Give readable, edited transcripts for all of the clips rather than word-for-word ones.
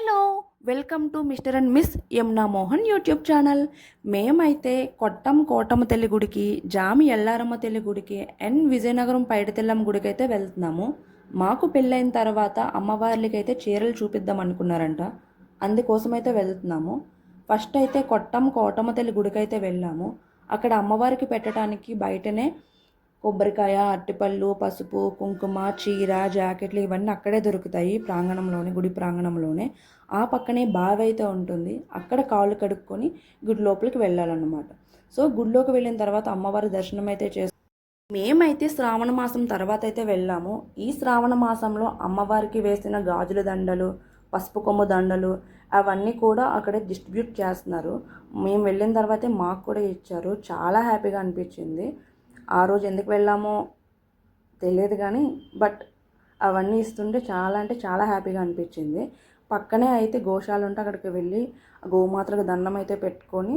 Hello, welcome to mister and miss Yamuna Mohan YouTube channel. మేమైతే కొట్టం కోటమ్మ తల్లి గుడికి, జామి ఎల్లారమ్మ తల్లి గుడికి అండ్ విజయనగరం పైడితెల్లమ్మ గుడికి అయితే వెళ్తున్నాము. మాకు పెళ్ళైన తర్వాత అమ్మవార్లకి అయితే చీరలు చూపిద్దాం అనుకున్నారంట, అందుకోసమైతే వెళ్తున్నాము. ఫస్ట్ అయితే కొట్టం కోటమ్మ తల్లి గుడికి అయితే వెళ్ళాము. అక్కడ అమ్మవారికి పెట్టడానికి బయటనే కొబ్బరికాయ, అరటిపళ్ళు, పసుపు, కుంకుమ, చీర, జాకెట్లు ఇవన్నీ అక్కడే దొరుకుతాయి ప్రాంగణంలోనే, గుడి ప్రాంగణంలోనే. ఆ పక్కనే బావి అయితే ఉంటుంది, అక్కడ కాళ్ళు కడుక్కొని గుడి లోపలికి వెళ్ళాలన్నమాట. సో గుడిలోకి వెళ్ళిన తర్వాత అమ్మవారి దర్శనం అయితే మేమైతే శ్రావణ మాసం తర్వాత అయితే వెళ్ళాము. ఈ శ్రావణ మాసంలో అమ్మవారికి వేసిన గాజుల దండలు, పసుపు కొమ్ము దండలు అవన్నీ కూడా అక్కడే డిస్ట్రిబ్యూట్ చేస్తున్నారు. మేము వెళ్ళిన తర్వాతే మాకు కూడా ఇచ్చారు. చాలా హ్యాపీగా అనిపించింది. ఆ రోజు ఎందుకు వెళ్ళామో తెలియదు కానీ బట్ అవన్నీ ఇస్తుంటే చాలా అంటే చాలా హ్యాపీగా అనిపించింది. పక్కనే అయితే గోశాల ఉంటే అక్కడికి వెళ్ళి గోమాతలకు దండం అయితే పెట్టుకొని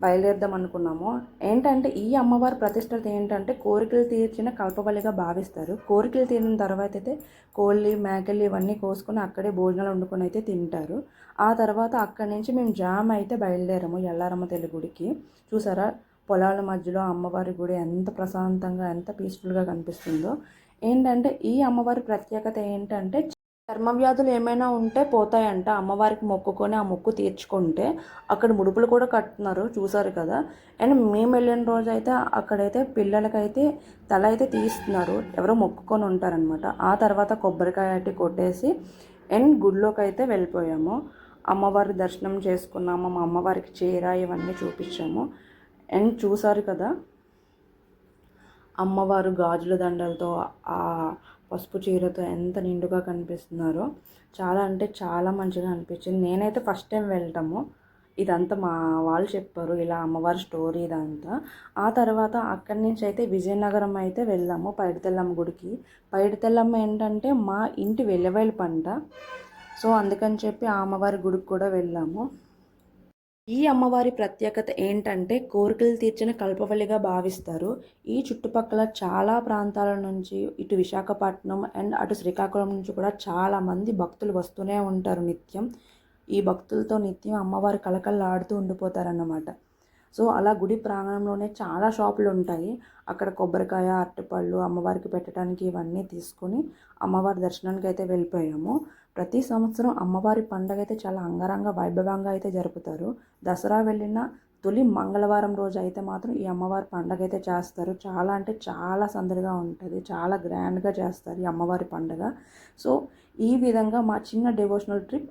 బయలుదేరదాం అనుకున్నాము. ఏంటంటే ఈ అమ్మవారి ప్రతిష్టత ఏంటంటే కోరికలు తీర్చిన కల్పవల్లిగా భావిస్తారు. కోరికలు తీరిన తర్వాత అయితే కోళ్ళు, మేకలు ఇవన్నీ కోసుకొని అక్కడే భోజనాలు వండుకొని అయితే తింటారు. ఆ తర్వాత అక్కడి నుంచి మేము జామ్ అయితే బయలుదేరాము ఎల్లారమ్మ తల్లి గుడికి. చూసారా, పొలాల మధ్యలో అమ్మవారి గుడి ఎంత ప్రశాంతంగా, ఎంత పీస్ఫుల్గా కనిపిస్తుందో. ఏంటంటే ఈ అమ్మవారి ప్రత్యేకత ఏంటంటే చర్మ వ్యాధులు ఏమైనా ఉంటే పోతాయంట. అమ్మవారికి మొక్కుకొని ఆ మొక్కు తీర్చుకుంటే అక్కడ ముడుపులు కూడా కట్టున్నారు, చూసారు కదా. అండ్ మేము వెళ్ళిన రోజు అయితే అక్కడైతే పిల్లలకైతే తల అయితే తీస్తున్నారు, ఎవరో మొక్కుకొని ఉంటారనమాట. ఆ తర్వాత కొబ్బరికాయ అట్టి కొట్టేసి అండ్ గుడిలోకి అయితే వెళ్ళిపోయాము. అమ్మవారి దర్శనం చేసుకున్నాము, మా అమ్మవారికి చీర ఇవన్నీ చూపించాము. అండ్ చూసారు కదా, అమ్మవారు గాజుల దండలతో ఆ పసుపు చీరతో ఎంత నిండుగా కనిపిస్తున్నారో. చాలా అంటే చాలా మంచిగా అనిపించింది. నేనైతే ఫస్ట్ టైం వెళ్ళటము, ఇదంతా మా వాళ్ళు చెప్పారు ఇలా అమ్మవారి స్టోరీ ఇదంతా. ఆ తర్వాత అక్కడి నుంచి అయితే విజయనగరం అయితే వెళ్ళాము పైడితెల్లమ్మ గుడికి. పైడితెల్లమ్మ ఏంటంటే మా ఇంటి వెల్లవేలు పంట. సో అందుకని చెప్పి ఆ అమ్మవారి గుడికి కూడా వెళ్ళాము. ఈ అమ్మవారి ప్రత్యేకత ఏంటంటే కోరికలు తీర్చిన కల్పవల్లిగా భావిస్తారు. ఈ చుట్టుపక్కల చాలా ప్రాంతాల నుంచి, ఇటు విశాఖపట్నం అండ్ అటు శ్రీకాకుళం నుంచి కూడా చాలామంది భక్తులు వస్తూనే ఉంటారు నిత్యం. ఈ భక్తులతో నిత్యం అమ్మవారి కళకళలాడుతూ ఉండిపోతారన్నమాట. సో అలా గుడి ప్రాంగణంలోనే చాలా షాపులు ఉంటాయి. అక్కడ కొబ్బరికాయ, అరటిపళ్ళు అమ్మవారికి పెట్టడానికి ఇవన్నీ తీసుకొని అమ్మవారి దర్శనానికి అయితే వెళ్ళిపోయాము. ప్రతి సంవత్సరం అమ్మవారి పండుగ అయితే చాలా అంగరంగ వైభవంగా అయితే జరుపుతారు. దసరా వెళ్ళిన తొలి మంగళవారం రోజు అయితే మాత్రం ఈ అమ్మవారి పండుగ అయితే చేస్తారు. చాలా అంటే చాలా సందడిగా ఉంటుంది, చాలా గ్రాండ్గా చేస్తారు ఈ అమ్మవారి పండుగ. సో ఈ విధంగా మా చిన్న డివోషనల్ ట్రిప్